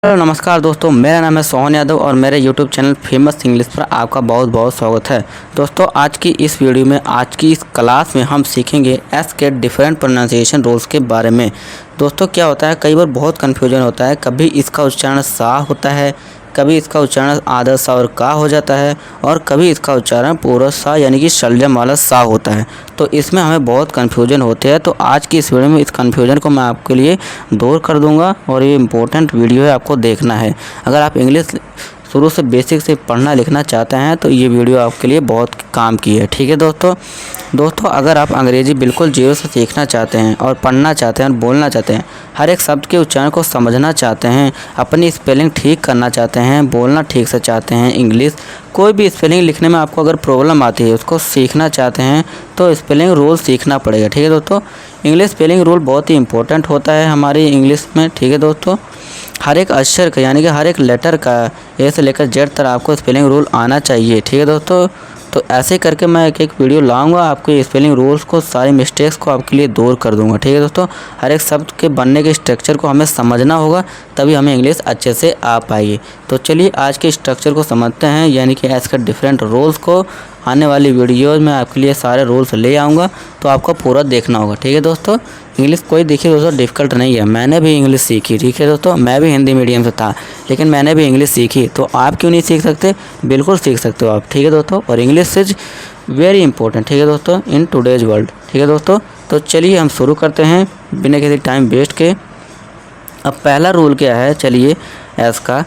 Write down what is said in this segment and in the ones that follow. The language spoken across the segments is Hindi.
हेलो नमस्कार दोस्तों, मेरा नाम है सोहन यादव और मेरे यूट्यूब चैनल फेमस इंग्लिश पर आपका बहुत बहुत स्वागत है। दोस्तों आज की इस वीडियो में, आज की इस क्लास में हम सीखेंगे एस के डिफरेंट प्रोनाउंसिएशन रूल्स के बारे में। दोस्तों क्या होता है, कई बार बहुत कन्फ्यूजन होता है, कभी इसका उच्चारण सा होता है, कभी इसका उच्चारण आधा सा और का हो जाता है, और कभी इसका उच्चारण पूरा सा यानी कि शलजम वाला सा होता है। तो इसमें हमें बहुत कन्फ्यूजन होते हैं। तो आज की इस वीडियो में इस कन्फ्यूजन को मैं आपके लिए दूर कर दूंगा और ये इम्पोर्टेंट वीडियो है, आपको देखना है। अगर आप इंग्लिश शुरू से बेसिक से पढ़ना लिखना चाहते हैं तो ये वीडियो आपके लिए बहुत काम की है। ठीक है दोस्तों अगर आप अंग्रेज़ी बिल्कुल जीरो से सीखना चाहते हैं और पढ़ना चाहते हैं और बोलना चाहते हैं, हर एक शब्द के उच्चारण को समझना चाहते हैं, अपनी स्पेलिंग ठीक करना चाहते हैं, बोलना ठीक से चाहते हैं, इंग्लिश कोई भी स्पेलिंग लिखने में आपको अगर प्रॉब्लम आती है, उसको सीखना चाहते हैं तो स्पेलिंग रूल सीखना पड़ेगा। ठीक है दोस्तों, इंग्लिश स्पेलिंग रूल बहुत ही इंपॉर्टेंट होता है हमारी इंग्लिश में। ठीक है दोस्तों, हर एक अक्षर का यानी कि हर एक लेटर का ए से लेकर जेड तक आपको स्पेलिंग रूल आना चाहिए। ठीक है दोस्तों, तो ऐसे करके मैं एक एक वीडियो लाऊंगा, आपके स्पेलिंग रूल्स को, सारी मिस्टेक्स को आपके लिए दूर कर दूंगा। ठीक है दोस्तों, हर एक शब्द के बनने के स्ट्रक्चर को हमें समझना होगा, तभी हमें इंग्लिश अच्छे से आ पाएगी। तो चलिए आज के स्ट्रक्चर को समझते हैं, यानी कि एस के डिफरेंट रूल्स को। आने वाली वीडियोज़ में आपके लिए सारे रूल्स ले आऊँगा, तो आपको पूरा देखना होगा। ठीक है दोस्तों, इंग्लिश कोई देखिए दोस्तों डिफ़िकल्ट नहीं है, मैंने भी इंग्लिश सीखी। ठीक है दोस्तों, मैं भी हिंदी मीडियम से था, लेकिन मैंने भी इंग्लिश सीखी। तो आप क्यों नहीं सीख सकते? बिल्कुल सीख सकते हो आप। ठीक है दोस्तों, और इंग्लिश इज वेरी इंपॉर्टेंट। ठीक है दोस्तों, इन टुडेज वर्ल्ड। ठीक है दोस्तों, तो चलिए हम शुरू करते हैं बिना किसी टाइम वेस्ट के। अब पहला रूल क्या है, चलिए एस का,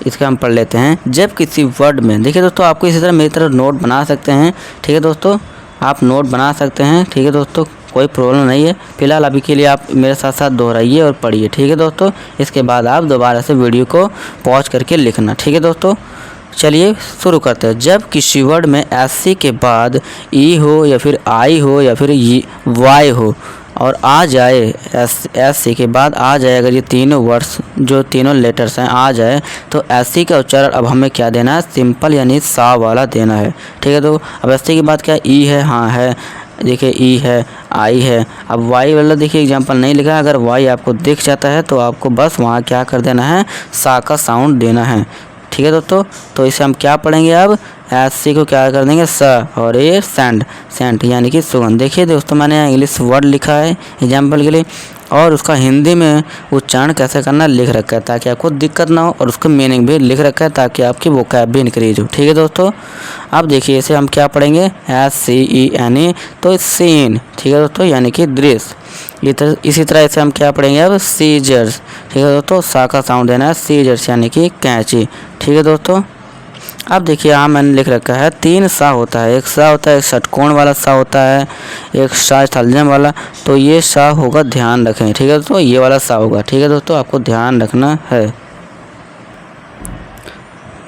इसका हम पढ़ लेते हैं। जब किसी वर्ड में, देखिए दोस्तों, आपको इसी तरह मेरी तरह नोट बना सकते हैं। ठीक है दोस्तों, आप नोट बना सकते हैं। ठीक है दोस्तों, कोई प्रॉब्लम नहीं है। फिलहाल अभी के लिए आप मेरे साथ साथ दोहराइए और पढ़िए। ठीक है दोस्तों, इसके बाद आप दोबारा से वीडियो को पॉज करके लिखना। ठीक है दोस्तों, चलिए शुरू करते हैं। जब किसी वर्ड में एस सी के बाद ई हो या फिर आई हो या फिर वाई हो और आ जाए, एस सी के बाद आ जाए, अगर ये तीनों वर्ड्स जो तीनों लेटर्स हैं आ जाए, तो एस सी का उच्चारण अब हमें क्या देना है? सिंपल यानी सा वाला देना है। ठीक है, तो अब एस सी के बाद क्या ई है? हाँ है, देखिए ई है, आई है। अब वाई वाला देखिए एग्जांपल नहीं लिखा है, अगर वाई आपको दिख जाता है तो आपको बस वहाँ क्या कर देना है? सा का साउंड देना है। ठीक है दोस्तों, तो इसे हम क्या पढ़ेंगे अब? एस सी को क्या कर देंगे? स, और ये सेंट यानी कि सुगंध। देखिए दोस्तों, मैंने यहाँ इंग्लिश वर्ड लिखा है एग्जाम्पल के लिए, और उसका हिंदी में उच्चारण कैसे करना लिख रखा है, ताकि आपको दिक्कत ना हो, और उसका मीनिंग भी लिख रखा है ताकि आपकी वोकैब भी इंक्रीज हो। ठीक है दोस्तों, अब देखिए इसे हम क्या पढ़ेंगे? SCENE, तो सीन। ठीक है दोस्तों, यानी कि दृश्य। इसी तरह इसे हम क्या पढ़ेंगे अब? सीजर्स। ठीक है दोस्तों, सा का साउंड देना है, सीजर्स यानी कि कैंची। ठीक है दोस्तों, अब देखिए यहाँ मैंने लिख रखा है 3 सा होता है। एक सा होता है, एक षटकोण वाला सा होता है, एक सा स्थलजम वाला। तो ये सा होगा, ध्यान रखें। ठीक है दोस्तों, ये वाला सा होगा। ठीक है दोस्तों, आपको ध्यान रखना है।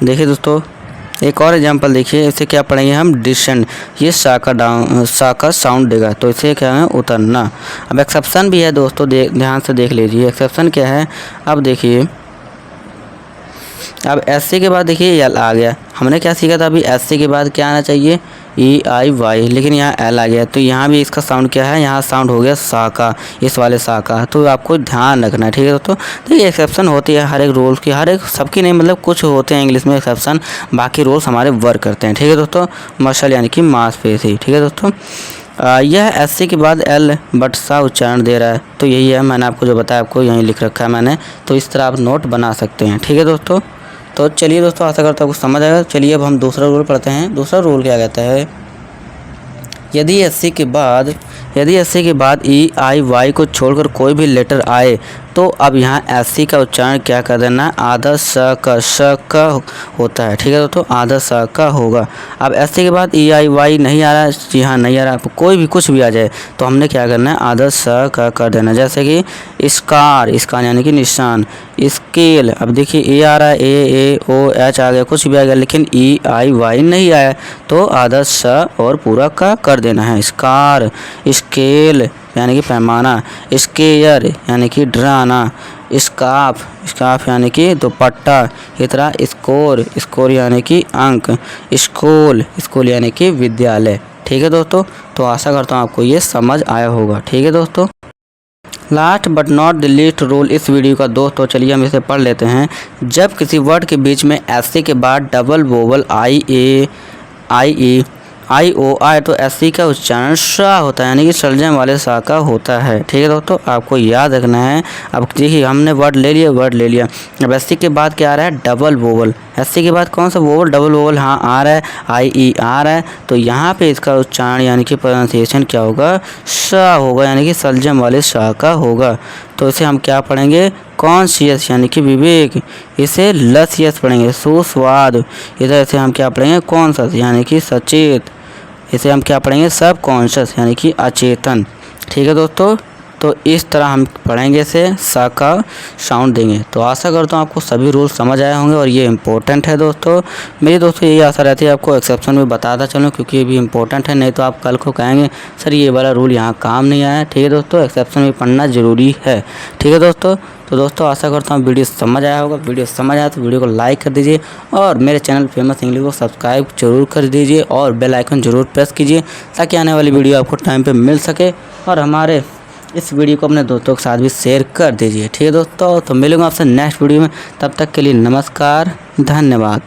देखिए दोस्तों, एक और एग्जांपल देखिए, इसे क्या पढ़ेंगे हम? डिसेंड। ये सा का साउंड देगा, तो इसे क्या है? उतरना। अब एक्सेप्शन भी है दोस्तों, ध्यान से देख लीजिए एक्सेप्शन क्या है। अब देखिए, अब एस सी के बाद देखिए एल आ गया। हमने क्या सीखा था अभी? एस सी के बाद क्या आना चाहिए? ई आई वाई, लेकिन यहाँ एल आ गया, तो यहाँ भी इसका साउंड क्या है? यहाँ साउंड हो गया सा का, इस वाले सा का। तो आपको ध्यान रखना है। ठीक है दोस्तों, तो ये एक्सेप्शन होती है हर एक रूल्स की, हर एक सबकी नहीं, मतलब कुछ होते हैं इंग्लिश में एक्सेप्शन, बाकी रूल्स हमारे वर्क करते हैं। ठीक है दोस्तों, मसल यानी कि मांसपेशी। ठीक है दोस्तों, यह एस सी के बाद एल बट सा उच्चारण दे रहा है, तो यही है, मैंने आपको जो बताया आपको यहीं लिख रखा है मैंने। तो इस तरह आप नोट बना सकते हैं। ठीक है दोस्तों, तो चलिए दोस्तों, आशा करता हूँ कुछ समझ आएगा। चलिए अब हम दूसरा रूल पढ़ते हैं। दूसरा रूल क्या कहता है? यदि एस सी के बाद ई आई वाई को छोड़कर कोई भी लेटर आए, तो अब यहाँ एस सी का उच्चारण क्या कर देना? आधा स का होता है। ठीक है दोस्तों, आधा स का होगा। अब एस सी के बाद ई आई वाई नहीं आ रहा है, जी हाँ नहीं आ रहा, कोई भी कुछ भी आ जाए तो हमने क्या करना है? आधा स का कर देना। जैसे कि स्कार यानी कि निशान, स्केल। अब देखिए ए आ रहा है, ए ओ एच आ गया, कुछ भी आ गया, लेकिन ई आई वाई नहीं आया, तो आधा स और पूरा का कर देना है। स्कार, स्केल यानी कि पैमाना, स्केयर यानी कि डराना, स्काफ यानी कि दुपट्टा, इस तरह स्कोर यानी कि अंक, स्कूल यानी कि विद्यालय। ठीक है दोस्तों, तो आशा करता हूँ आपको ये समझ आया होगा। ठीक है दोस्तों, last but not the least rule इस वीडियो का दोस्त, तो चलिए हम इसे पढ़ लेते हैं। जब किसी वर्ड के बीच में एससी के बाद डबल वोवल आई ओ आए तो एससी का उच्चारण सा होता है, यानी कि सलजम वाले सा का होता है। ठीक है दोस्तों, आपको याद रखना है। अब देखिए हमने वर्ड ले लिया। अब एससी के बाद क्या आ रहा है? Double vowel. एससी के बाद कौन सा वोवल? डबल वोवल हाँ आ रहा है, आई ई आ रहा है। तो यहाँ पे इसका उच्चारण यानी कि प्रोनाउंसिएशन क्या होगा? सा होगा, यानी कि सलजम वाले सा का होगा। तो इसे हम क्या पढ़ेंगे? कॉन्शियस यानी कि विवेक। इसे लसियस पढ़ेंगे, सुस्वाद। इधर इसे हम क्या पढ़ेंगे? कॉन्शियस यानी कि सचेत। इसे हम क्या पढ़ेंगे? सब कॉन्शियस यानी कि अचेतन। ठीक है दोस्तों, तो इस तरह हम पढ़ेंगे, इसे सा का साउंड देंगे। तो आशा करता हूँ आपको सभी रूल समझ आए होंगे और ये इम्पोर्टेंट है दोस्तों। मेरी दोस्तों यही आशा रहती है आपको एक्सेप्शन में बताता चलूँ, क्योंकि ये भी इम्पोर्टेंट है, नहीं तो आप कल को कहेंगे सर ये वाला रूल यहाँ काम नहीं आया। ठीक है दोस्तों, एक्सेप्शन में पढ़ना ज़रूरी है। ठीक है दोस्तों, तो दोस्तों आशा करता हूँ वीडियो समझ आया होगा। वीडियो समझ आया तो वीडियो को लाइक कर दीजिए और मेरे चैनल फेमस इंग्लिश को सब्सक्राइब जरूर कर दीजिए और बेल आइकन जरूर प्रेस कीजिए, ताकि आने वाली वीडियो आपको टाइम पे मिल सके। और हमारे इस वीडियो को अपने दोस्तों के साथ भी शेयर कर दीजिए। ठीक है दोस्तों, तो मिलूंगा आपसे नेक्स्ट वीडियो में। तब तक के लिए नमस्कार, धन्यवाद।